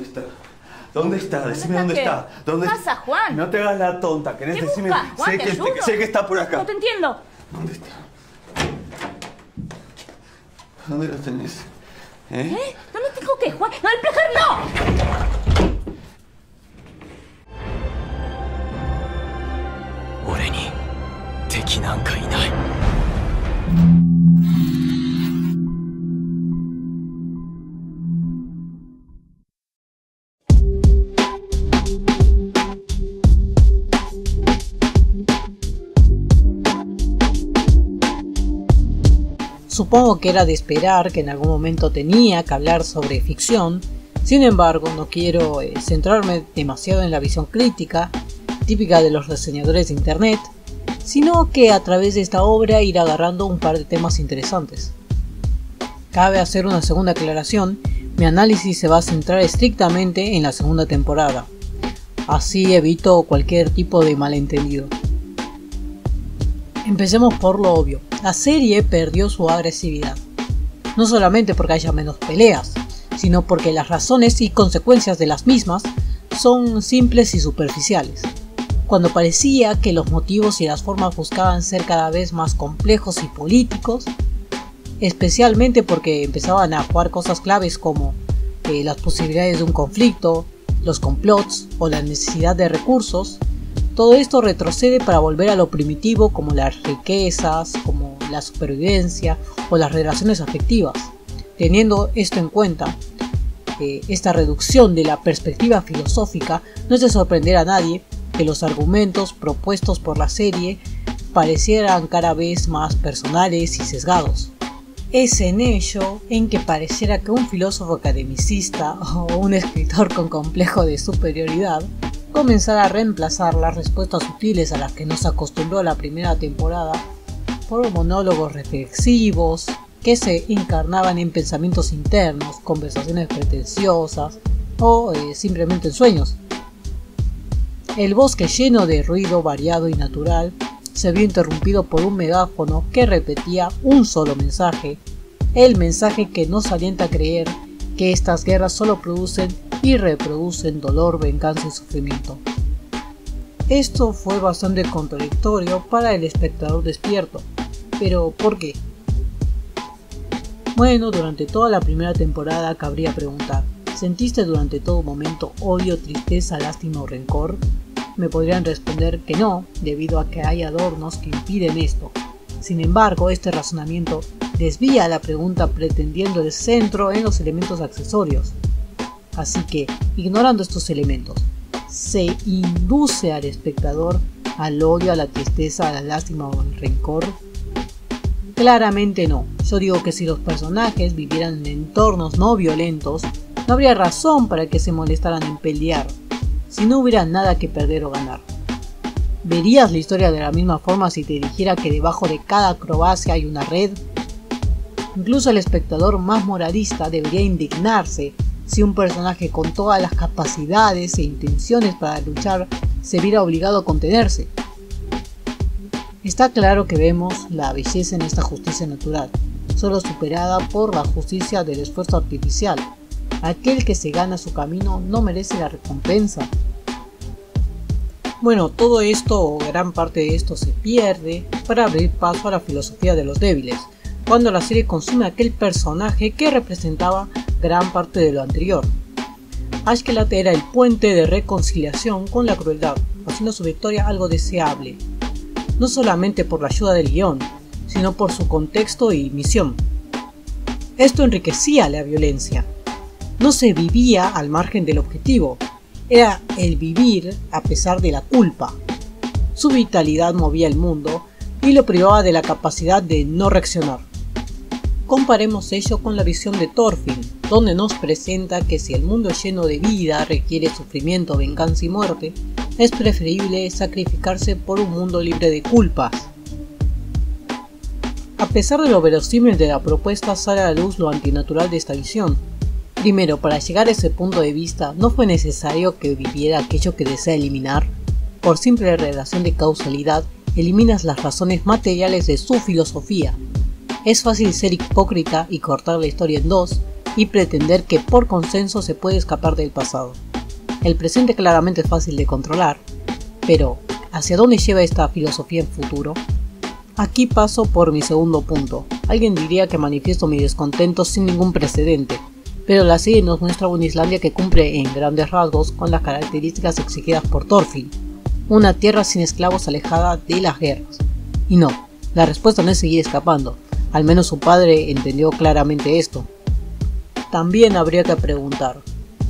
está? ¿Dónde está? Decime dónde está. ¿Qué pasa, Juan? No te hagas la tonta. ¿Querés decirme? Juan, Sé que está por acá. No te entiendo. ¿Dónde está? ¿Dónde lo tenés? ¿Dónde tengo que, Juan? ¡No, el placar no! 俺に敵なんかいない。 Supongo que era de esperar que en algún momento tenía que hablar sobre ficción. Sin embargo, no quiero centrarme demasiado en la visión crítica típica de los reseñadores de internet, sino que a través de esta obra ir agarrando un par de temas interesantes. Cabe hacer una segunda aclaración: mi análisis se va a centrar estrictamente en la segunda temporada, así evito cualquier tipo de malentendido. Empecemos por lo obvio. La serie perdió su agresividad, no solamente porque haya menos peleas, sino porque las razones y consecuencias de las mismas son simples y superficiales. Cuando parecía que los motivos y las formas buscaban ser cada vez más complejos y políticos, especialmente porque empezaban a jugar cosas claves como las posibilidades de un conflicto, los complots o la necesidad de recursos, todo esto retrocede para volver a lo primitivo, como las riquezas, como la supervivencia o las relaciones afectivas. Teniendo esto en cuenta, esta reducción de la perspectiva filosófica, no es de sorprender a nadie que los argumentos propuestos por la serie parecieran cada vez más personales y sesgados. Es en ello en que pareciera que un filósofo academicista o un escritor con complejo de superioridad comenzara a reemplazar las respuestas sutiles a las que nos acostumbró la primera temporada por monólogos reflexivos que se encarnaban en pensamientos internos, conversaciones pretenciosas o simplemente en sueños. El bosque lleno de ruido variado y natural se vio interrumpido por un megáfono que repetía un solo mensaje, el mensaje que nos alienta a creer que estas guerras solo producen y reproducen dolor, venganza y sufrimiento. Esto fue bastante contradictorio para el espectador despierto, pero ¿por qué? Bueno, durante toda la primera temporada cabría preguntar: ¿sentiste durante todo momento odio, tristeza, lástima o rencor? Me podrían responder que no, debido a que hay adornos que impiden esto. Sin embargo, este razonamiento desvía la pregunta pretendiendo el centro en los elementos accesorios. Así que, ignorando estos elementos, ¿se induce al espectador al odio, a la tristeza, a la lástima o al rencor? Claramente no. Yo digo que si los personajes vivieran en entornos no violentos, no habría razón para que se molestaran en pelear, si no hubiera nada que perder o ganar. ¿Verías la historia de la misma forma si te dijera que debajo de cada acrobacia hay una red? Incluso el espectador más moralista debería indignarse si un personaje con todas las capacidades e intenciones para luchar se viera obligado a contenerse. Está claro que vemos la belleza en esta justicia natural, solo superada por la justicia del esfuerzo artificial. Aquel que se gana su camino no merece la recompensa. Bueno, todo esto o gran parte de esto se pierde para abrir paso a la filosofía de los débiles, cuando la serie consume a aquel personaje que representaba gran parte de lo anterior. Askeladd era el puente de reconciliación con la crueldad, haciendo su victoria algo deseable, no solamente por la ayuda del guión, sino por su contexto y misión. Esto enriquecía la violencia. No se vivía al margen del objetivo, era el vivir a pesar de la culpa. Su vitalidad movía el mundo y lo privaba de la capacidad de no reaccionar. Comparemos ello con la visión de Thorfinn, donde nos presenta que si el mundo lleno de vida requiere sufrimiento, venganza y muerte, es preferible sacrificarse por un mundo libre de culpas. A pesar de lo verosímil de la propuesta, sale a la luz lo antinatural de esta visión. Primero, para llegar a ese punto de vista, no fue necesario que viviera aquello que desea eliminar. Por simple relación de causalidad, eliminas las razones materiales de su filosofía. Es fácil ser hipócrita y cortar la historia en dos, y pretender que por consenso se puede escapar del pasado. El presente claramente es fácil de controlar, pero ¿hacia dónde lleva esta filosofía en futuro? Aquí paso por mi segundo punto. Alguien diría que manifiesto mi descontento sin ningún precedente, pero la serie nos muestra una Islandia que cumple en grandes rasgos con las características exigidas por Thorfinn, una tierra sin esclavos alejada de las guerras. Y no, la respuesta no es seguir escapando, al menos su padre entendió claramente esto. También habría que preguntar,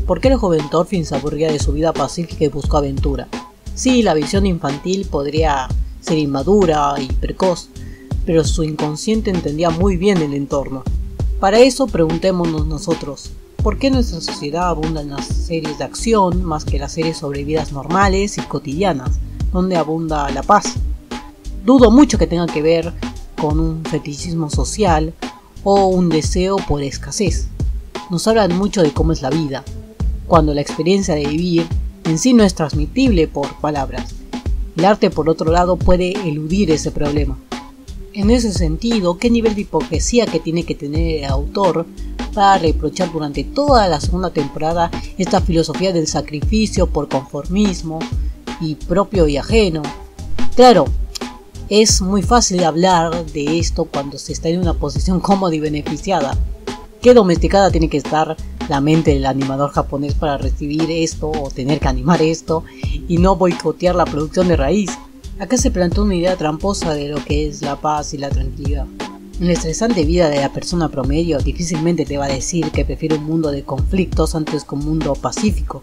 ¿por qué el joven Thorfinn se aburría de su vida pacífica y buscó aventura? Sí, la visión infantil podría ser inmadura y precoz, pero su inconsciente entendía muy bien el entorno. Para eso preguntémonos nosotros, ¿por qué en nuestra sociedad abundan las series de acción más que las series sobre vidas normales y cotidianas, donde abunda la paz? Dudo mucho que tenga que ver con un fetichismo social o un deseo por escasez. Nos hablan mucho de cómo es la vida, cuando la experiencia de vivir en sí no es transmitible por palabras. El arte, por otro lado, puede eludir ese problema. En ese sentido, ¿qué nivel de hipocresía que tiene que tener el autor para reprochar durante toda la segunda temporada esta filosofía del sacrificio por conformismo y propio y ajeno? Claro, es muy fácil hablar de esto cuando se está en una posición cómoda y beneficiada. ¿Qué domesticada tiene que estar la mente del animador japonés para recibir esto o tener que animar esto y no boicotear la producción de raíz? Acá se plantea una idea tramposa de lo que es la paz y la tranquilidad. En la estresante vida de la persona promedio difícilmente te va a decir que prefiere un mundo de conflictos antes que un mundo pacífico.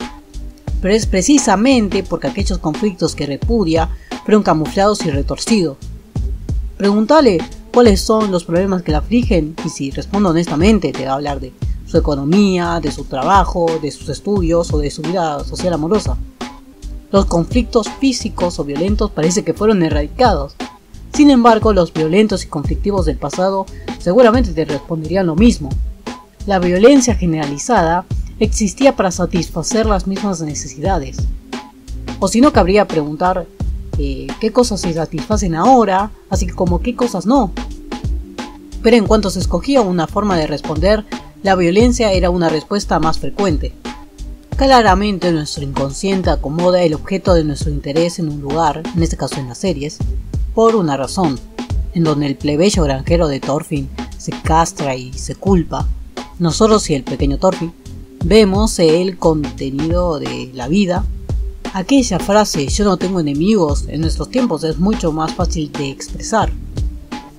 Pero es precisamente porque aquellos conflictos que repudia fueron camuflados y retorcidos. Pregúntale cuáles son los problemas que la afligen y si responde honestamente te va a hablar de su economía, de su trabajo, de sus estudios o de su vida social amorosa. Los conflictos físicos o violentos parece que fueron erradicados. Sin embargo, los violentos y conflictivos del pasado seguramente te responderían lo mismo. La violencia generalizada existía para satisfacer las mismas necesidades. O si no, cabría preguntar qué cosas se satisfacen ahora, así como qué cosas no. Pero en cuanto se escogía una forma de responder, la violencia era una respuesta más frecuente. Claramente nuestro inconsciente acomoda el objeto de nuestro interés en un lugar, en este caso en las series, por una razón, en donde el plebeyo granjero de Thorfinn se castra y se culpa. Nosotros y el pequeño Thorfinn vemos el contenido de la vida. Aquella frase "yo no tengo enemigos" en nuestros tiempos es mucho más fácil de expresar.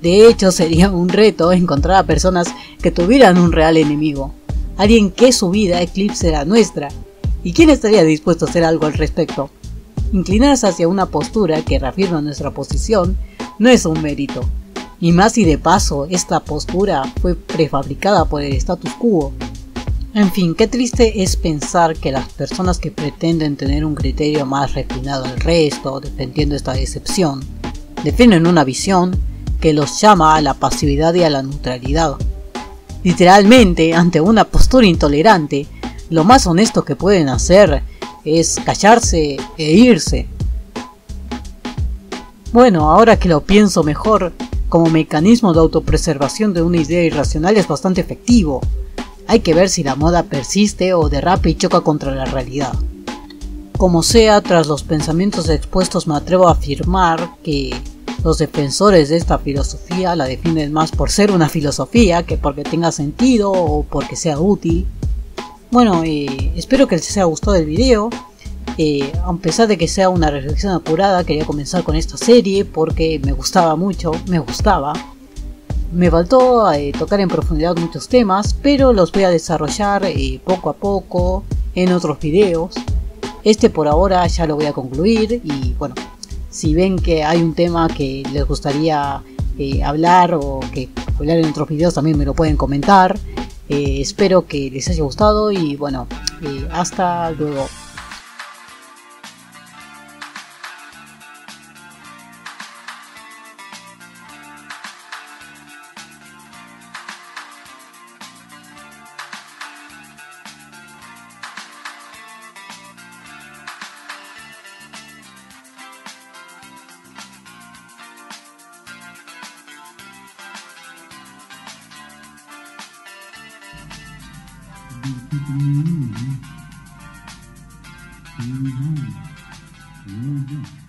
De hecho, sería un reto encontrar a personas que tuvieran un real enemigo, alguien que su vida eclipse la nuestra. ¿Y quién estaría dispuesto a hacer algo al respecto? Inclinarse hacia una postura que reafirma nuestra posición no es un mérito, y más si de paso esta postura fue prefabricada por el status quo. En fin, qué triste es pensar que las personas que pretenden tener un criterio más refinado al resto, defendiendo esta decepción, defienden una visión que los llama a la pasividad y a la neutralidad. Literalmente, ante una postura intolerante, lo más honesto que pueden hacer es callarse e irse. Bueno, ahora que lo pienso mejor, como mecanismo de autopreservación de una idea irracional es bastante efectivo. Hay que ver si la moda persiste o derrapa y choca contra la realidad. Como sea, tras los pensamientos expuestos me atrevo a afirmar que los defensores de esta filosofía la defienden más por ser una filosofía que porque tenga sentido o porque sea útil. Bueno, espero que les haya gustado el video. A pesar de que sea una reflexión apurada, quería comenzar con esta serie porque me gustaba mucho, Me faltó tocar en profundidad muchos temas, pero los voy a desarrollar poco a poco en otros videos. Este por ahora ya lo voy a concluir y bueno, si ven que hay un tema que les gustaría hablar o que hablar en otros videos también me lo pueden comentar. Espero que les haya gustado y bueno, hasta luego. Mm-hmm.